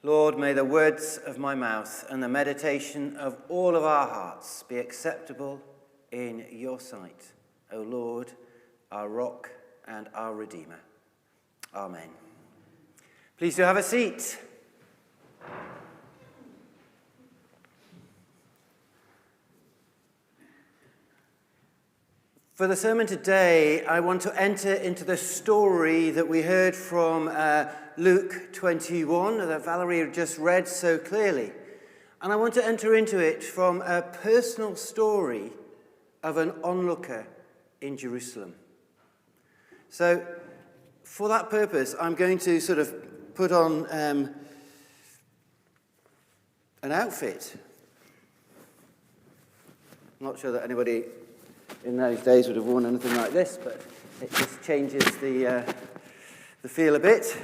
Lord, may the words of my mouth and the meditation of all of our hearts be acceptable in your sight, O Lord, our rock and our Redeemer. Amen. Please do have a seat. For the sermon today, I want to enter into the story that we heard from Luke 21 that Valerie just read so clearly. And I want to enter into it from a personal story of an onlooker in Jerusalem. So, for that purpose, I'm going to sort of put on an outfit. I'm not sure that anybody in those days would have worn anything like this, but it just changes the feel a bit.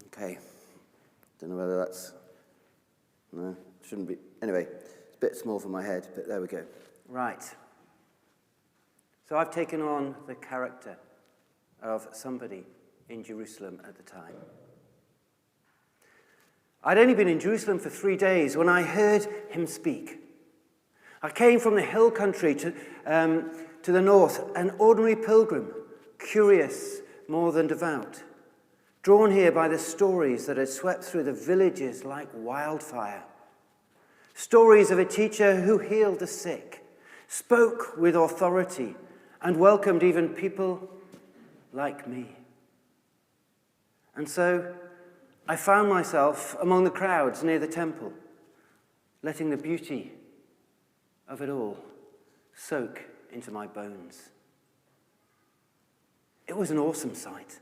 Okay. Don't know whether that's... No, shouldn't be. Anyway, it's a bit small for my head, but there we go. Right. So I've taken on the character of somebody in Jerusalem at the time. I'd only been in Jerusalem for 3 days when I heard him speak. I came from the hill country to the north, an ordinary pilgrim, curious more than devout, drawn here by the stories that had swept through the villages like wildfire. Stories of a teacher who healed the sick, spoke with authority, and welcomed even people like me. And so I found myself among the crowds near the temple, letting the beauty of it all soak into my bones. It was an awesome sight.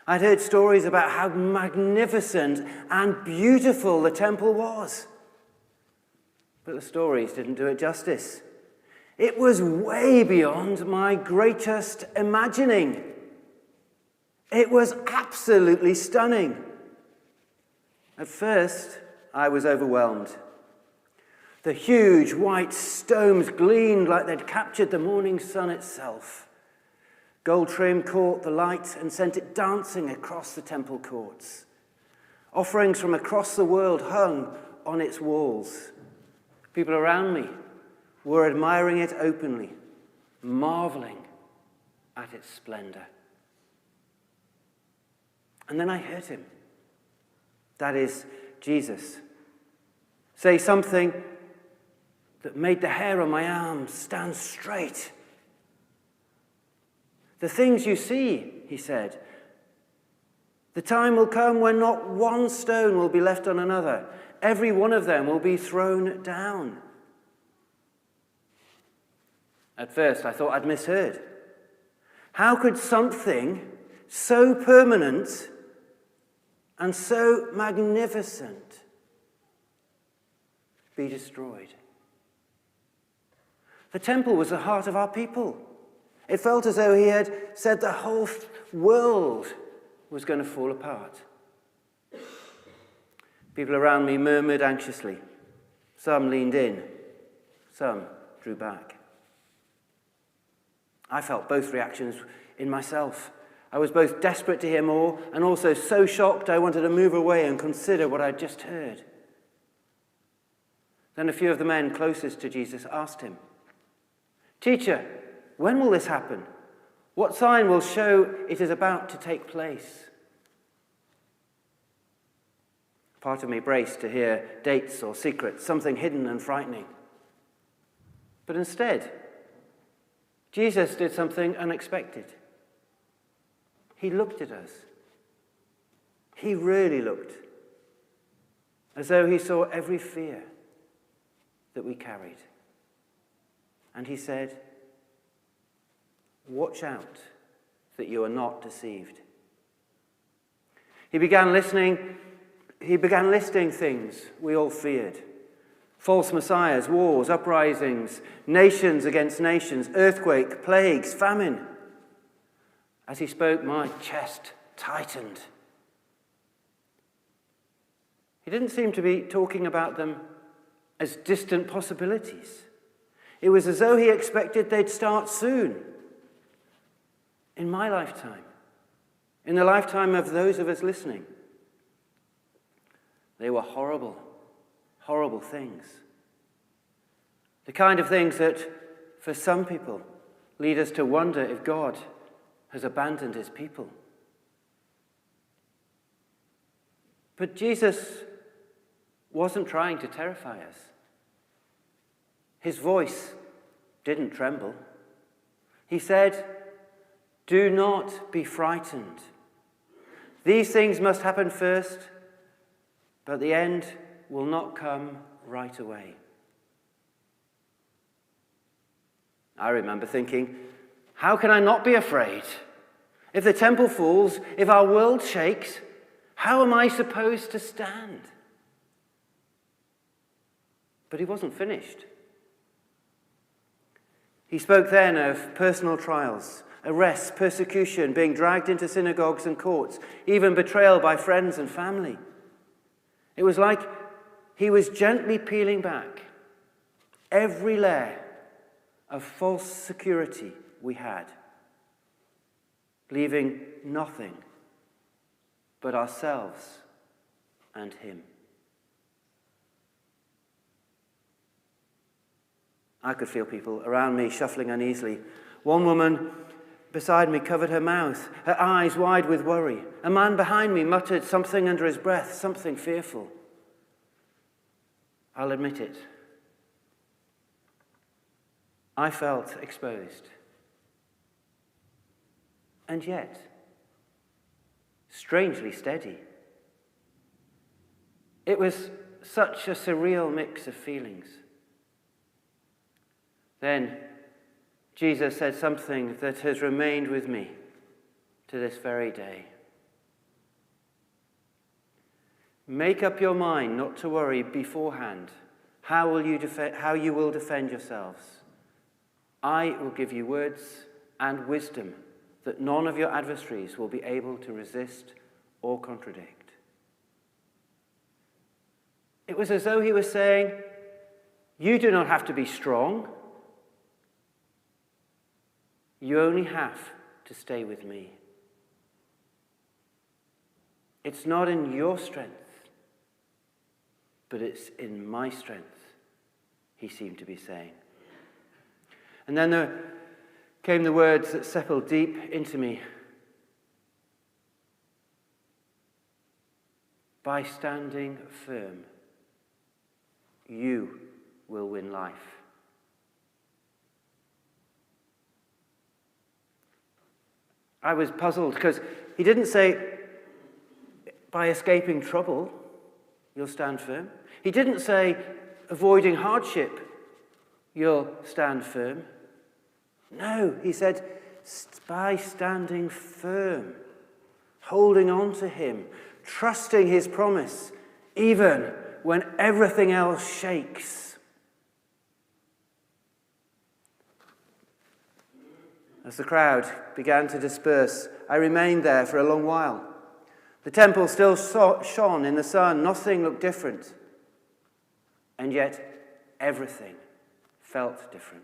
I'd heard stories about how magnificent and beautiful the temple was. But the stories didn't do it justice. It was way beyond my greatest imagining. It was absolutely stunning. At first, I was overwhelmed. The huge white stones gleamed like they'd captured the morning sun itself. Gold trim caught the light and sent it dancing across the temple courts. Offerings from across the world hung on its walls. People around me were admiring it openly, marveling at its splendor. And then I heard him, that is, Jesus, say something that made the hair on my arms stand straight. The things you see, he said, the time will come when not one stone will be left on another. Every one of them will be thrown down. At first, I thought I'd misheard. How could something so permanent and so magnificent be destroyed? The temple was the heart of our people. It felt as though he had said the whole world was going to fall apart. People around me murmured anxiously. Some leaned in. Some drew back. I felt both reactions in myself. I was both desperate to hear more and also so shocked I wanted to move away and consider what I'd just heard. Then a few of the men closest to Jesus asked him, "Teacher, when will this happen? What sign will show it is about to take place?" Part of me braced to hear dates or secrets, something hidden and frightening. But instead, Jesus did something unexpected. He looked at us. He really looked, as though he saw every fear that we carried. And he said, "Watch out that you are not deceived." He began listing things we all feared. False messiahs, wars, uprisings, nations against nations, earthquake, plagues, famine. As he spoke, my chest tightened. He didn't seem to be talking about them as distant possibilities. It was as though he expected they'd start soon. In my lifetime, in the lifetime of those of us listening. They were horrible, horrible things. The kind of things that, for some people, lead us to wonder if God has abandoned his people. But Jesus wasn't trying to terrify us. His voice didn't tremble. He said, "Do not be frightened. These things must happen first, but the end will not come right away." I remember thinking, how can I not be afraid? If the temple falls, if our world shakes, how am I supposed to stand? But he wasn't finished. He spoke then of personal trials, arrests, persecution, being dragged into synagogues and courts, even betrayal by friends and family. It was like he was gently peeling back every layer of false security we had, leaving nothing but ourselves and him. I could feel people around me shuffling uneasily. One woman beside me covered her mouth, her eyes wide with worry. A man behind me muttered something under his breath, something fearful. I'll admit it. I felt exposed. And yet, strangely steady. It was such a surreal mix of feelings. Then Jesus said something that has remained with me to this very day. Make up your mind not to worry beforehand how you will defend yourselves. I will give you words and wisdom that none of your adversaries will be able to resist or contradict. It was as though he was saying, you do not have to be strong. You only have to stay with me. It's not in your strength, but it's in my strength, he seemed to be saying. And then there came the words that settled deep into me. By standing firm, you will win life. I was puzzled because he didn't say, by escaping trouble, you'll stand firm. He didn't say, avoiding hardship, you'll stand firm. No, he said, by standing firm, holding on to him, trusting his promise, even when everything else shakes. As the crowd began to disperse, I remained there for a long while. The temple still shone in the sun. Nothing looked different. And yet, everything felt different.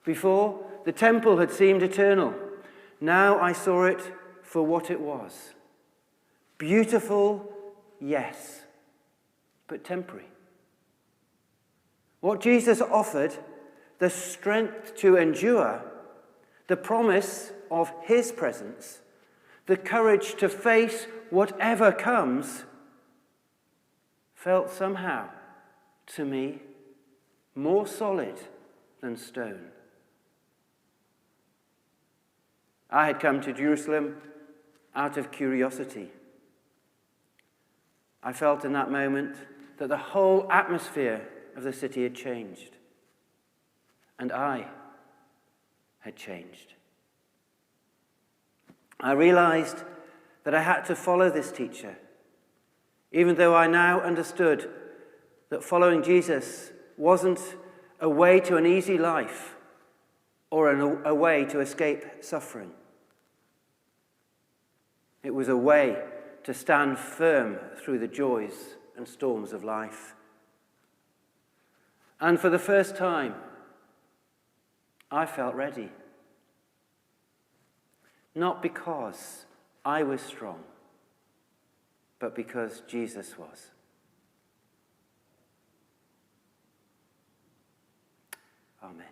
Before, the temple had seemed eternal. Now I saw it for what it was. Beautiful, yes, but temporary. What Jesus offered, the strength to endure, the promise of his presence, the courage to face whatever comes, felt somehow, to me, more solid than stone. I had come to Jerusalem out of curiosity. I felt in that moment that the whole atmosphere of the city had changed. And I had changed. I realized that I had to follow this teacher, even though I now understood that following Jesus wasn't a way to an easy life or a way to escape suffering. It was a way to stand firm through the joys and storms of life. And for the first time, I felt ready. not because I was strong, but because Jesus was. Amen.